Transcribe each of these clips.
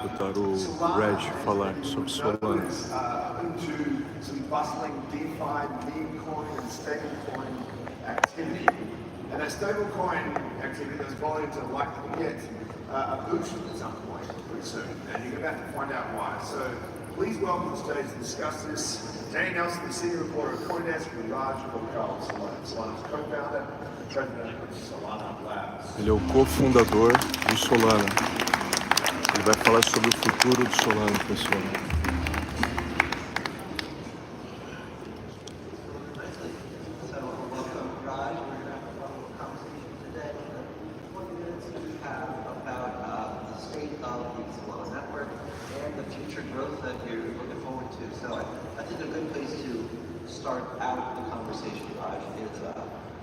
escutar o Reg falar sobre Solana. Into some bustling DeFi, Memecoin and stablecoin activity. And that stablecoin activity, those volumes are likely to get a boost at some point pretty soon. And you're about to find out why. So please welcome to the stage to discuss this Danny Nelson, the senior reporter of Firedancer, and Raj Gokal, Solana's co-founder and president of Solana Labs. Ele é o cofundador do Solana. Ele vai falar sobre o futuro do Solana, pessoal.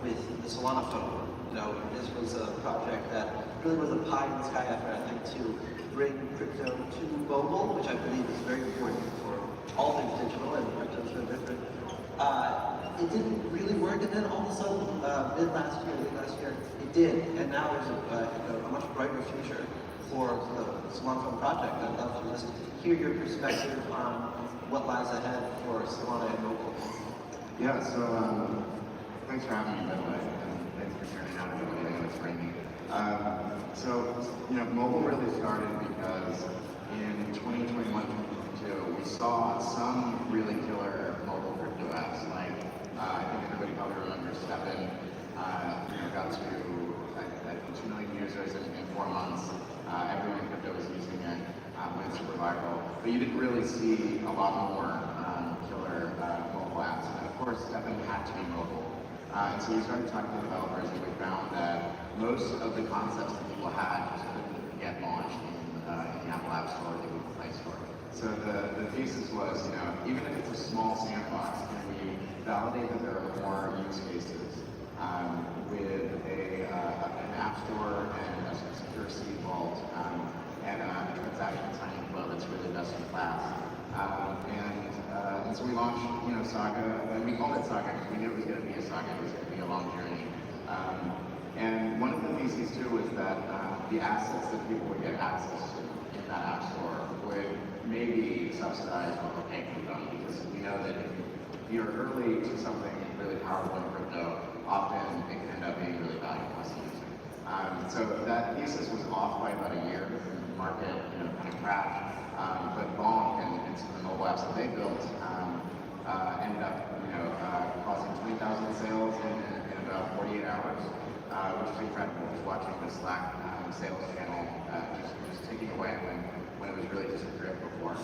With the Solana phone. You know, this was a project that really was a pie in the sky effort, I think, to bring crypto to mobile, which I believe is very important for all things digital, and crypto is no different. It didn't really work, and then all of a sudden, late last year, it did, and now there's a much brighter future for the Solana phone project. I'd love to just hear your perspective on what lies ahead for Solana and mobile. Yeah, so thanks for having me, by the way, and thanks for turning out everybody. I know it's raining. Mobile really started because in 2021, 2022, we saw some really killer mobile crypto apps. Like, I think everybody probably remembers Seven, got to, I think 2 million users in 4 months. Everyone in crypto was using it, went super viral. But you didn't really see a lot more killer mobile apps. And of course, Seven had to be mobile. And so we started talking to developers, and we found that most of the concepts that people had just couldn't get launched in the Apple App Store or the Google Play Store. So the thesis was, even if it's a small sandbox, can we validate that there are more use cases with an App Store and a secure seed vault and a transaction signing flow that's really best in class. And so we launched, Saga, and we called it Saga because we knew it was going to be a saga, it was going to be a long journey. And one of the theses too was that the assets that people would get access to in that app store would maybe subsidize what we're paying for them, because we know that if you're early to something really powerful in crypto, often it can end up being really valuable as a user. So that thesis was off by about a year. The market, kind of crashed. But Bonk and some of the mobile apps that they built ended up, causing 20,000 sales in about 48 hours, which is incredible. Just watching the Slack sales channel just ticking away when it was really just a drip before.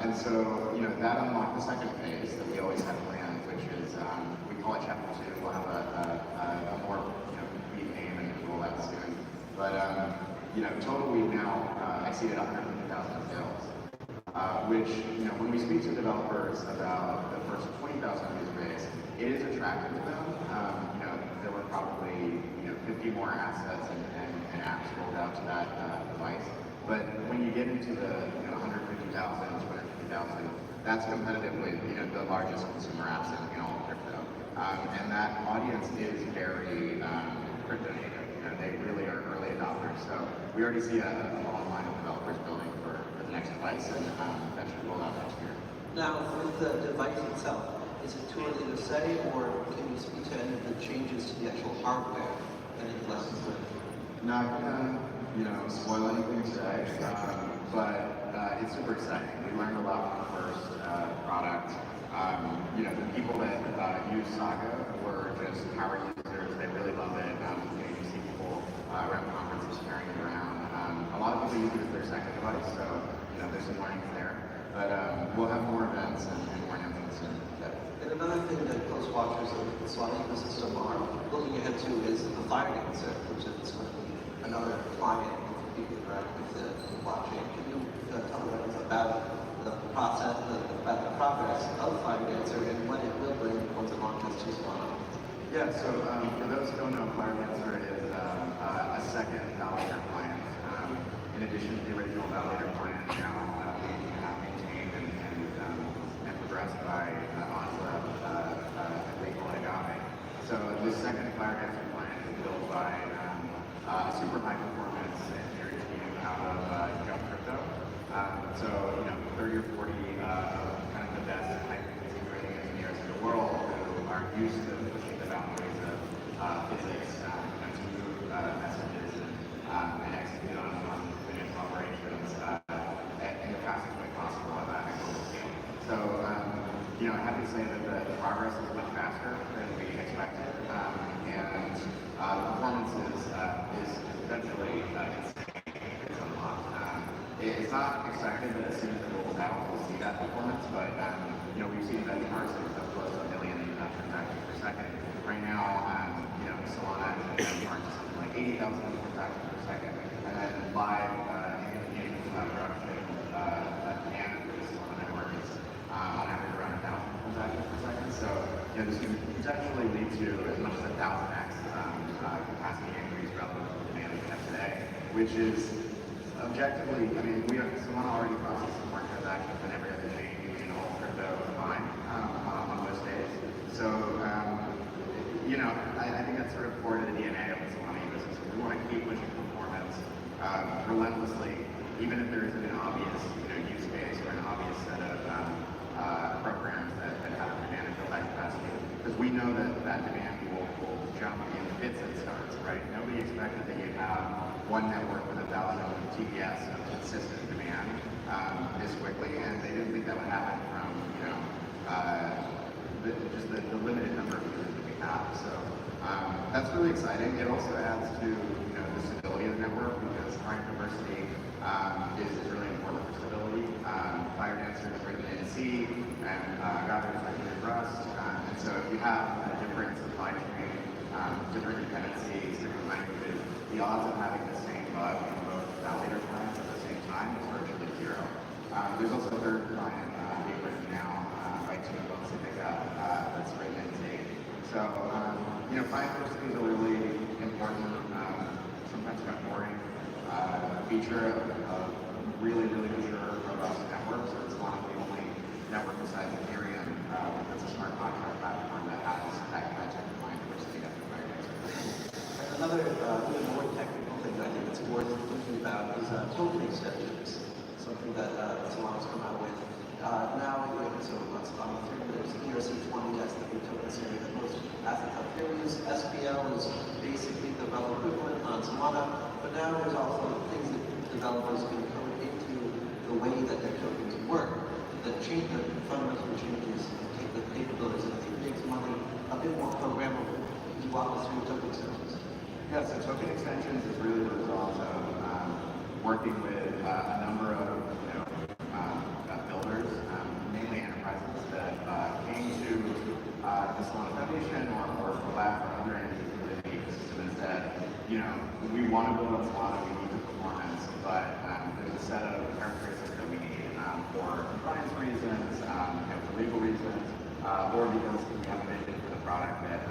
And so, that unlocked the second phase that we always had planned, which is we call it Chapter 2. We'll have a more complete name and roll out soon. But total we've now exceeded 150,000 sales, which, when we speak to developers about the first 20,000 user base, it is attractive to them. There were probably 50 more assets and apps rolled out to that device. But when you get into the 150,000, 250,000, that's competitive with the largest consumer apps in all of crypto. And that audience is very crypto native. They really are early adopters. So we already see a long line of developers building for the next device, and that should roll out next year. Now, with the device itself, is it too early to say, or can you speak to any of the changes to the actual hardware? Any lessons learned? Not gonna, spoil anything today, but it's super exciting. We learned a lot from the first product. The people that use Saga were just power users. They really love it. You see people around conferences carrying it around. A lot of people use it as their second device, so there's some learnings there. But we'll have more events and more announcements soon. And another thing that close watchers of the Solana ecosystem are looking ahead to is the Firedancer, which is going to be another client for people to interact with the blockchain. Can you tell us about the process, about the progress of Firedancer and what it will bring once it launches to Solana? Yeah, so for those who don't know, Firedancer is a second validator client. In addition to the original validator client, now being maintained and progressed by Onsla, Gokal, and Agave. So this second Firedancer client is built by a super high performance engineering team out of Jump Crypto. So, 30 or 40 kind of the best high-frequency trading engineers in the world who are used to pushing the boundaries of physics to move messages and execute on financial operations in the fastest way possible at a global scale. So, I have to say that the progress is much faster than we expected, and the performance is essentially insane. It's not expected that as soon as it rolls out, we'll see that performance, but we've seen benchmarks of close to 1 million transactions per second. Right now, Solana is benchmarked to something like 80,000 transactions per second, and then live in production demand for the Solana network is on average around 1,000 transactions per second. So this can potentially lead to as much as 1,000x capacity increase relative to the demand we have today, which is objectively, Solana already processes more transactions than every other chain in all crypto combined on most days. So, I think that's sort of core to the DNA of the Solana ecosystem. We want to keep pushing performance relentlessly, even if there isn't an obvious use case or an obvious set of programs that have to manage all that capacity. Because we know that demand will jump in fits and starts, right? Nobody expected that you'd have one network with 1,000 TPS of consistent demand this quickly, and they didn't think that would happen from just the limited number of users that we have. So that's really exciting. It also adds to the stability of the network, because client diversity is really important for stability. Firedancer is written in C, and Gokal is written in Rust, and so if you have a different supply chain, different dependencies, different languages, the odds of having the same bug in both validator clients at the same time is virtually zero. There's also a third client being written now by two folks at Saga that's written in C. So, client diversity is a really important, sometimes kind of boring feature of really, really mature, robust networks. It's one of the only network besides Ethereum that's a smart contract platform that has that type of client diversity after Firedancer. Another even more technical thing that I think it's worth thinking about is token extensions, something that Solana's come out with. Now, so on Solana 3, there's ERC20, that's the big token standard that most assets have here. SPL is basically the valid equivalent on Solana, but now there's also things that developers can code into the way that their tokens work, that change the fundamental changes, the capabilities, and I think makes money a bit more programmable. Can you walk us through token extensions? Yeah, so token extensions is really the result of working with a number of builders, mainly enterprises that came to the Solana Foundation or Lab or other entities within the ecosystem and said, we want to build on Solana, we need the performance, but there's a set of characteristics that we need for compliance reasons, for legal reasons, or because we have a vision for the product that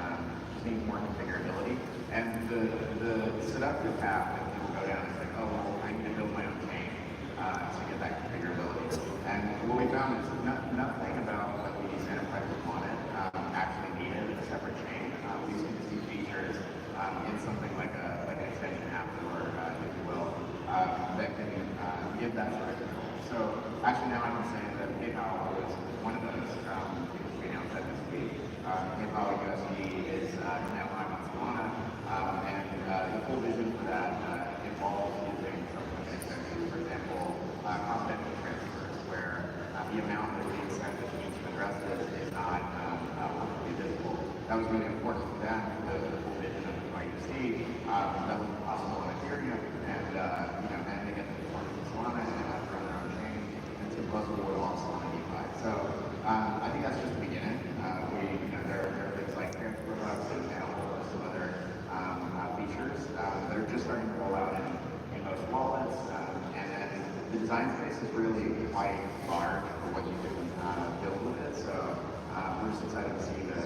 needs more configurability. And the seductive path that people go down is like, oh, well, I need to build my own chain to get that configurability. And what we found is nothing about what these enterprises wanted actually needed a separate chain. We seem to see features in something like an extension app, or if you will, that can give that sort of control. So actually now I can say that PayPal was one of those, because we announced that this week. PayPal USD is now live on Solana, and the full vision for that involves using something like an extension, for example, confidential transfers, where the amount that we expect that each address is not publicly visible. That was really important for them, the full vision of USD. That was possible on Ethereum, and they get the performance of Solana and have to run their own chain, and it's impossible to all Solana DeFi. So I think that's just the beginning. There are things like transfer hubs and some other features that are just starting to roll out in most wallets, and then the design space is really quite large for what you can build with it. So we're just excited to see the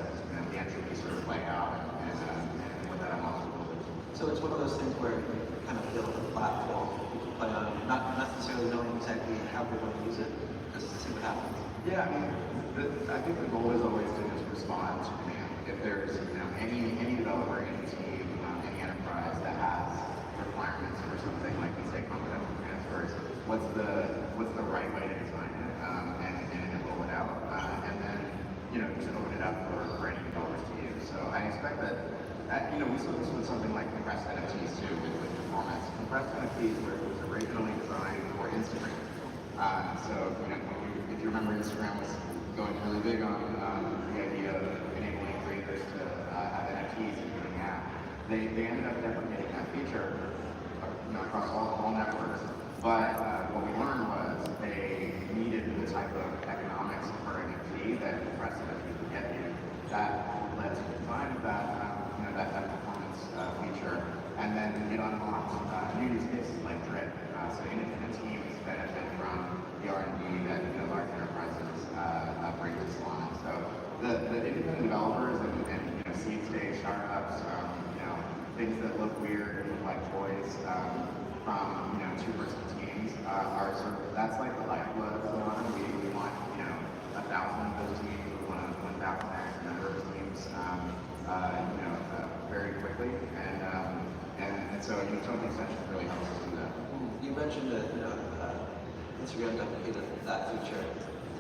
entropy sort of play out and what that unlocks. So it's one of those things where you kind of build a platform you can play on, not necessarily knowing exactly how they're going to use it, just to see what happens. Yeah, I think the goal is always to just respond to demand. If there's any developer, any team, any enterprise that has requirements for something like, let's say, confidential transfers, what's the I expect that, we saw this with something like compressed NFTs too, with performance. Compressed NFTs was originally designed for Instagram. So, if you remember, Instagram was going really big on the idea of enabling creators to have NFTs and doing that. They ended up deprecating that feature across all networks. But what we learned was they needed the type of economics per NFT that compressed NFT could get you. That led to the design of that performance feature, and then it unlocked new use cases like Drip. So independent teams benefit from the R&D that large enterprises bring to Solana. So the independent developers and seed stage startups, things that look weird and look like toys from two-person teams are sort of, that's like the lifeblood of Solana. We want 1,000 of those teams. We want 1,000x number of teams very quickly, and so token extension really helps us do that. You mentioned that Instagram deprecated that feature.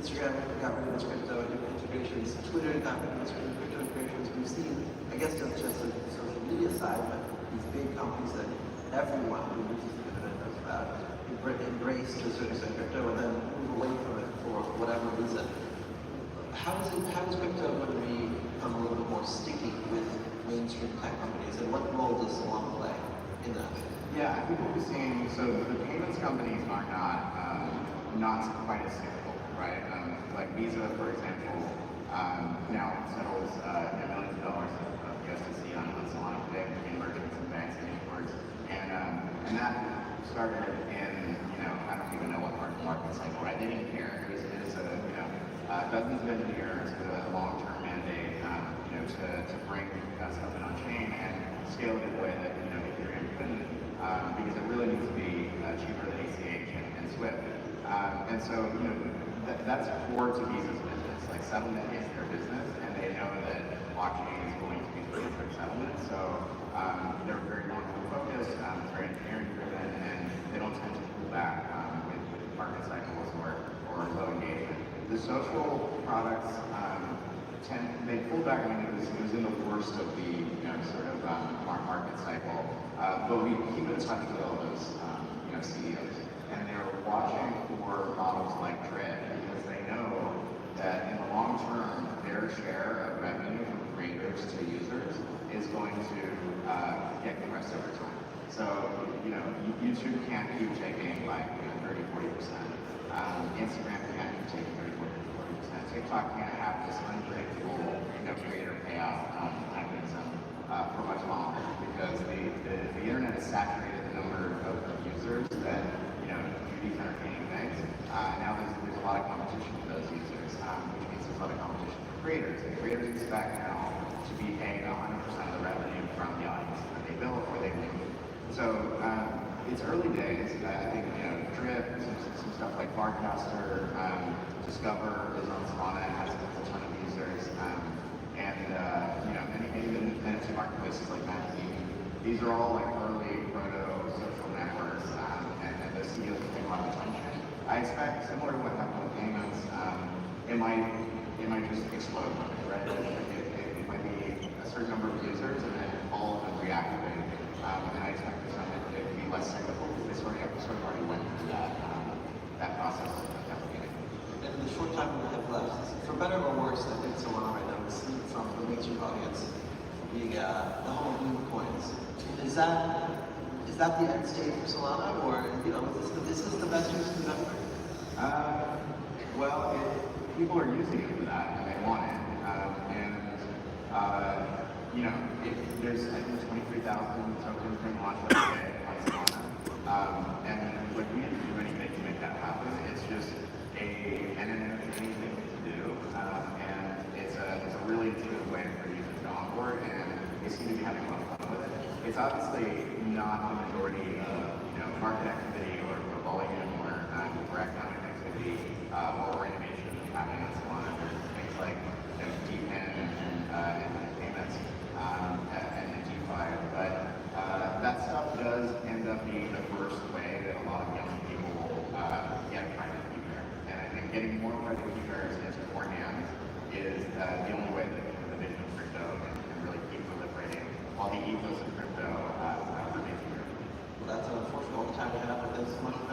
Instagram got rid of its crypto integrations. Twitter got rid of its crypto integrations. We've seen, I guess, not just the social media side, but these big companies that everyone who uses the internet knows about embrace to a certain extent crypto and then move away from it for whatever reason. How is crypto going to become a little bit more sticky with mainstream tech companies, and what role does Solana play in that? Yeah, I think what we're seeing, so the payments companies are not quite as cyclical, right? Like Visa, for example, now settles millions of dollars of USDC on Solana today between merchants and banks and networks, and that started in I don't even know what market cycle, right? They didn't care. It was dozens of engineers with a long-term mandate, to bring that stuff in on chain and scale it in a way that Ethereum couldn't, because it really needs to be cheaper than ACH and Swift. And so that's core to Visa's business. Like settlement is their business, and they know that blockchain is going to be the future of settlement. So they're very long-term focused, it's very engineering driven, and they don't tend to pull back with market cycles or low engagement. The social products they pulled back. I mean, it was in the worst of the sort of market cycle, but we keep in touch with all those CEOs, and they're watching for models like Drip because they know that in the long term, their share of revenue from creators to users is going to get compressed over time. So YouTube can't keep taking like 30-40%. Instagram can't keep taking 30-40%. TikTok can't have this unpredictable creator payout mechanism for much longer because the internet has saturated the number of users that do these entertaining things. Now there's a lot of competition for those users, which means there's a lot of competition for creators. And creators expect now to be paid 100% of the revenue from the audience that they build or they make. So it's early days. I think Drip, some stuff like Firedancer, Discover is on Solana, has a ton of users, and even NFT marketplaces like Magazine. These are all like early proto social networks, and the CEOs are paying a lot of attention. I expect similar to what happened with payments. It might just explode, right? It might be a certain number of users, and then all of them reactivate. And I expect this one to be less cyclical because they sort of already went through that process of deprecating. And in the short time we have left, for better or worse, I think Solana right now is seen from the mainstream audience being the home of Memecoins. Is that the end state for Solana, or is this the best use of the network? Well, people are using it for that, and they want it. There's I think 23,000 tokens being launched every day on Solana, and like we didn't do anything to make that happen. It's just an entertaining thing to do, and it's a really intuitive way for users to onboard, and they seem to be having a lot of fun with it. It's obviously not the majority of market activity or volume or economic activity or innovation that's happening on Solana. There's things like DeepN and payments and DeFi, but that stuff does end up being the first way that a lot of young people get private key pair. And I think getting more private key pairs into more hands is the only way that the vision of crypto can really keep illicit crypto as a behavior. Well, that's an unfortunate time to have with this money